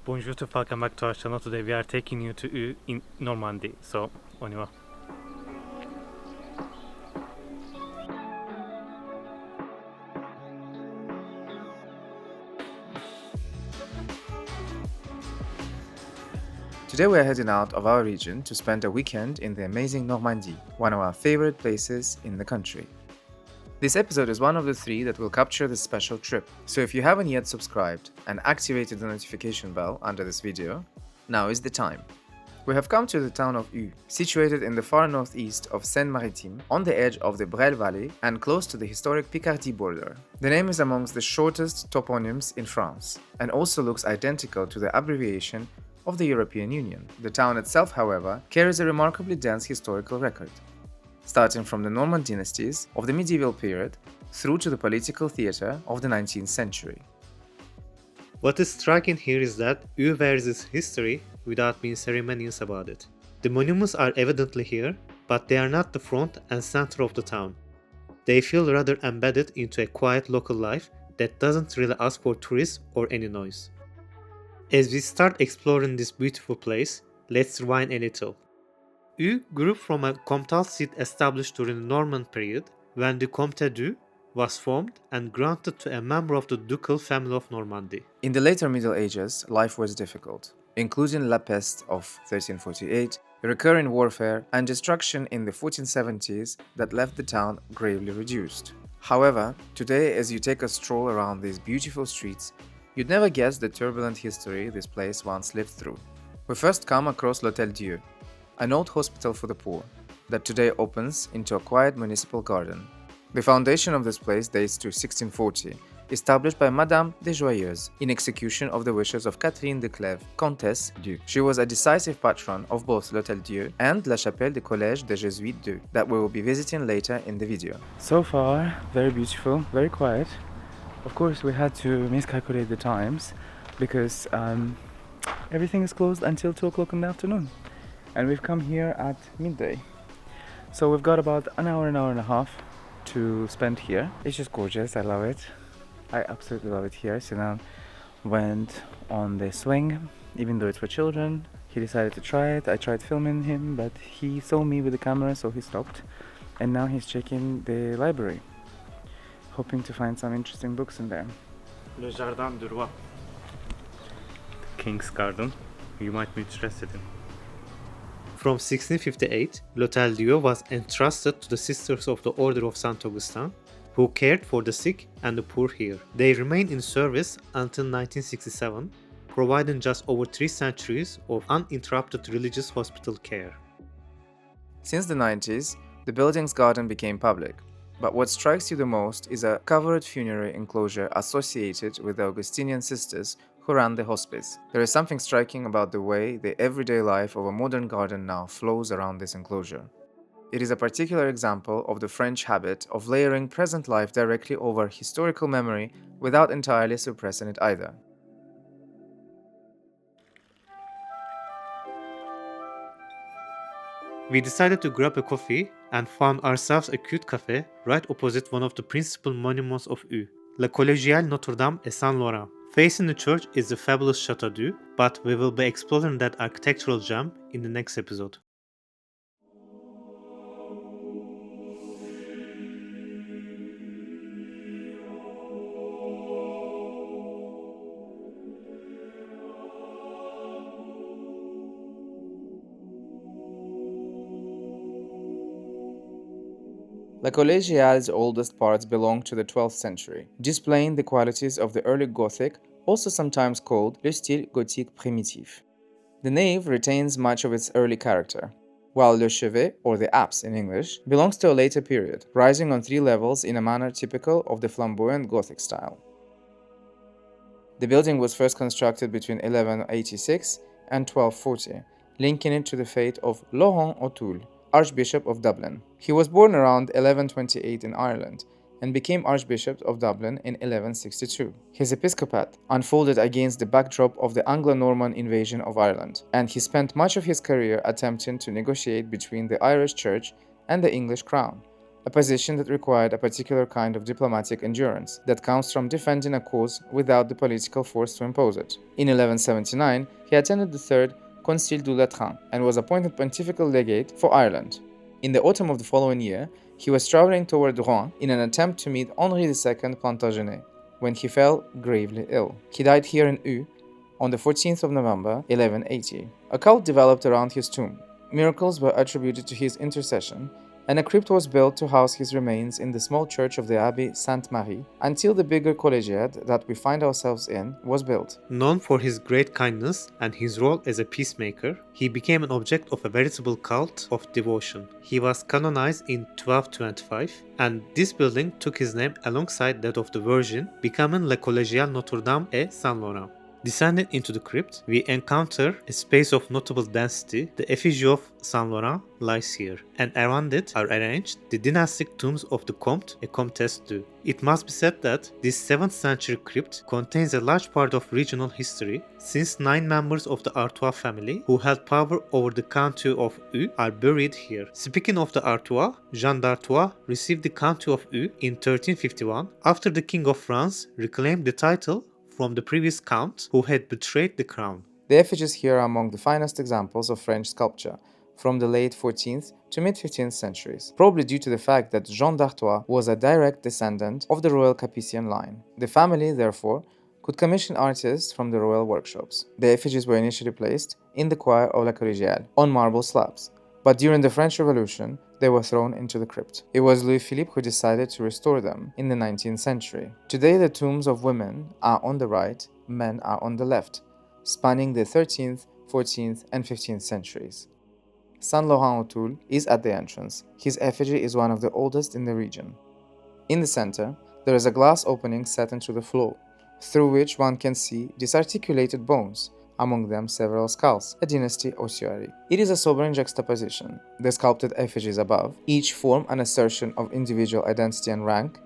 Bonjour to welcome back to our channel. Today we are taking you to U in Normandy. So, on y va. Today we are heading out of our region to spend a weekend in the amazing Normandie, one of our favorite places in the country. This episode is one of the 3 that will capture this special trip, so if you haven't yet subscribed and activated the notification bell under this video, now is the time. We have come to the town of U, situated in the far northeast of Seine-Maritime, on the edge of the Brel Valley and close to the historic Picardy border. The name is amongst the shortest toponyms in France, and also looks identical to the abbreviation of the European Union. The town itself, however, carries a remarkably dense historical record, starting from the Norman dynasties of the medieval period through to the political theatre of the 19th century. What is striking here is that U wears its history without being ceremonious about it. The monuments are evidently here, but they are not the front and center of the town. They feel rather embedded into a quiet local life that doesn't really ask for tourists or any noise. As we start exploring this beautiful place, let's rewind a little. U grew from a comtal seat established during the Norman period when the Hôtel-Dieu was formed and granted to a member of the ducal family of Normandy. In the later Middle Ages, life was difficult, including La Peste of 1348, recurring warfare, and destruction in the 1470s that left the town gravely reduced. However, today as you take a stroll around these beautiful streets, you'd never guess the turbulent history this place once lived through. We first come across Hôtel-Dieu, an old hospital for the poor, that today opens into a quiet municipal garden. The foundation of this place dates to 1640, established by Madame de Joyeuse in execution of the wishes of Catherine de Clèves, Comtesse du. She was a decisive patron of both Hôtel-Dieu and la chapelle du collège des Jésuites that we will be visiting later in the video. So far, very beautiful, very quiet. Of course, we had to miscalculate the times because everything is closed until 2 o'clock in the afternoon. And we've come here at midday. So we've got about an hour and a half to spend here. It's just gorgeous, I love it. I absolutely love it here. Sinan went on the swing, even though it's for children. He decided to try it. I tried filming him, but he saw me with the camera, so he stopped. And now he's checking the library, hoping to find some interesting books in there. Le Jardin du Roi. King's Garden. You might be interested in. From 1658, Hôtel-Dieu was entrusted to the Sisters of the Order of Saint Augustin, who cared for the sick and the poor here. They remained in service until 1967, providing just over 3 centuries of uninterrupted religious hospital care. Since the 90s, the building's garden became public, but what strikes you the most is a covered funerary enclosure associated with the Augustinian sisters who ran the hospice. There is something striking about the way the everyday life of a modern garden now flows around this enclosure. It is a particular example of the French habit of layering present life directly over historical memory without entirely suppressing it either. We decided to grab a coffee and found ourselves a cute cafe right opposite one of the principal monuments of U, La Collégiale Notre-Dame-et-Saint-Laurent. Facing the church is the fabulous Château-d'Eu, but we will be exploring that architectural gem in the next episode. La Collégiale's oldest parts belong to the 12th century, displaying the qualities of the early Gothic, also sometimes called le style gothique primitif. The nave retains much of its early character, while le chevet, or the apse in English, belongs to a later period, rising on 3 levels in a manner typical of the flamboyant Gothic style. The building was first constructed between 1186 and 1240, linking it to the fate of Saint-Laurent O'Toole, Archbishop of Dublin. He was born around 1128 in Ireland and became Archbishop of Dublin in 1162. His episcopate unfolded against the backdrop of the Anglo-Norman invasion of Ireland, and he spent much of his career attempting to negotiate between the Irish Church and the English crown, a position that required a particular kind of diplomatic endurance that comes from defending a cause without the political force to impose it. In 1179, he attended the Third Concile du Latran and was appointed pontifical legate for Ireland. In the autumn of the following year, he was traveling toward Rouen in an attempt to meet Henri II Plantagenet when he fell gravely ill. He died here in Eu on the 14th of November 1180. A cult developed around his tomb. Miracles were attributed to his intercession, and a crypt was built to house his remains in the small church of the Abbey Sainte-Marie until the bigger Collégiale that we find ourselves in was built. Known for his great kindness and his role as a peacemaker, he became an object of a veritable cult of devotion. He was canonized in 1225, and this building took his name alongside that of the Virgin, becoming La Collégiale Notre-Dame-et-Saint-Laurent. Descending into the crypt, we encounter a space of notable density. The effigy of Saint-Laurent lies here, and around it are arranged the dynastic tombs of the comtes et comtesses du. It must be said that this 7th century crypt contains a large part of regional history, since 9 members of the Artois family who held power over the county of Eu are buried here. Speaking of the Artois, Jean d'Artois received the county of Eu in 1351 after the King of France reclaimed the title from the previous count who had betrayed the crown. The effigies here are among the finest examples of French sculpture from the late 14th to mid-15th centuries, probably due to the fact that Jean d'Artois was a direct descendant of the royal Capetian line. The family, therefore, could commission artists from the royal workshops. The effigies were initially placed in the choir of La Collégiale on marble slabs, but during the French Revolution, they were thrown into the crypt. It was Louis-Philippe who decided to restore them in the 19th century. Today, the tombs of women are on the right, men are on the left, spanning the 13th, 14th, and 15th centuries. Saint-Laurent O'Toole is at the entrance. His effigy is one of the oldest in the region. In the center, there is a glass opening set into the floor, through which one can see disarticulated bones, among them several skulls, a dynasty ossuary. It is a sobering juxtaposition. The sculpted effigies above each form an assertion of individual identity and rank,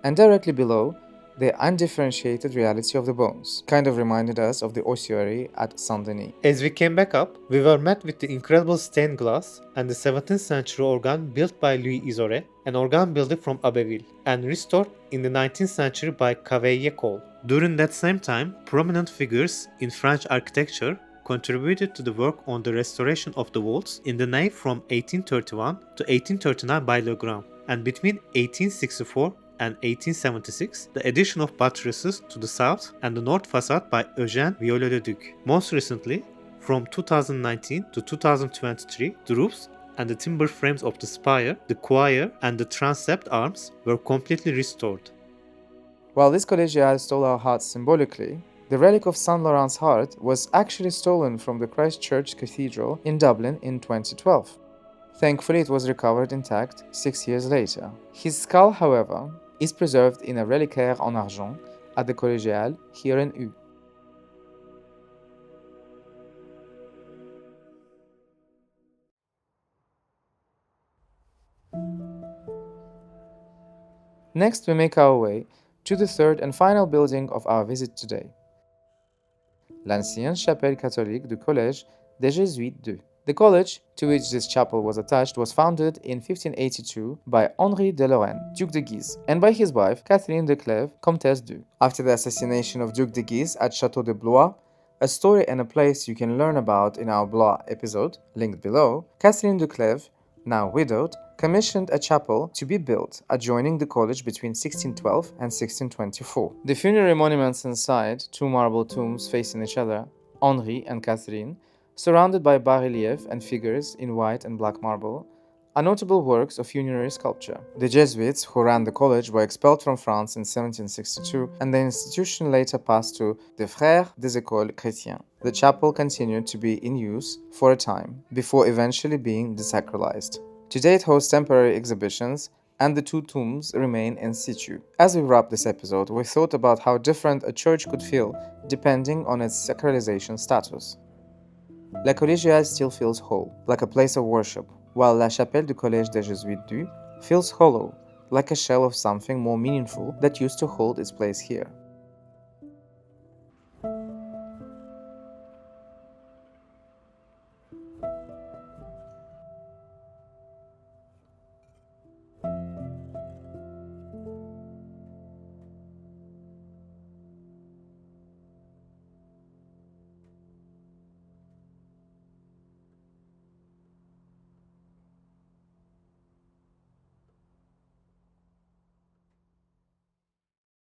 and directly below, the undifferentiated reality of the bones, kind of reminded us of the ossuary at Saint-Denis. As we came back up, we were met with the incredible stained glass and the 17th century organ built by Louis Isoré, an organ builder from Abbeville, and restored in the 19th century by Cavaillé-Coll. During that same time, prominent figures in French architecture contributed to the work on the restoration of the vaults in the nave from 1831 to 1839 by Legrand, and between 1864 and 1876, the addition of buttresses to the south and the north facade by Eugène Viollet-le-Duc. Most recently, from 2019 to 2023, the roofs and the timber frames of the spire, the choir, and the transept arms were completely restored. While this Collégiale stole our hearts symbolically, the relic of Saint Laurent's heart was actually stolen from the Christ Church Cathedral in Dublin in 2012. Thankfully, it was recovered intact 6 years later. His skull, however, is preserved in a reliquaire en argent at the Collégiale here in Eu. Next, we make our way to the third and final building of our visit today, l'Ancienne chapelle catholique du collège des Jésuites d'Eu. The college to which this chapel was attached was founded in 1582 by Henri de Lorraine, Duc de Guise, and by his wife Catherine de Clèves, Comtesse d'Eu. After the assassination of Duc de Guise at Château de Blois, a story and a place you can learn about in our Blois episode, linked below, Catherine de Clèves, now widowed, commissioned a chapel to be built adjoining the college between 1612 and 1624. The funerary monuments inside, 2 marble tombs facing each other, Henri and Catherine, surrounded by bas-relief and figures in white and black marble, are notable works of funerary sculpture. The Jesuits who ran the college were expelled from France in 1762, and the institution later passed to the Frères des Écoles Chrétiennes. The chapel continued to be in use for a time, before eventually being desacralized. Today it hosts temporary exhibitions, and the 2 tombs remain in situ. As we wrap this episode, we thought about how different a church could feel depending on its sacralization status. La Collégiale still feels whole, like a place of worship, while La Chapelle du Collège des Jésuites d'Eu feels hollow, like a shell of something more meaningful that used to hold its place here.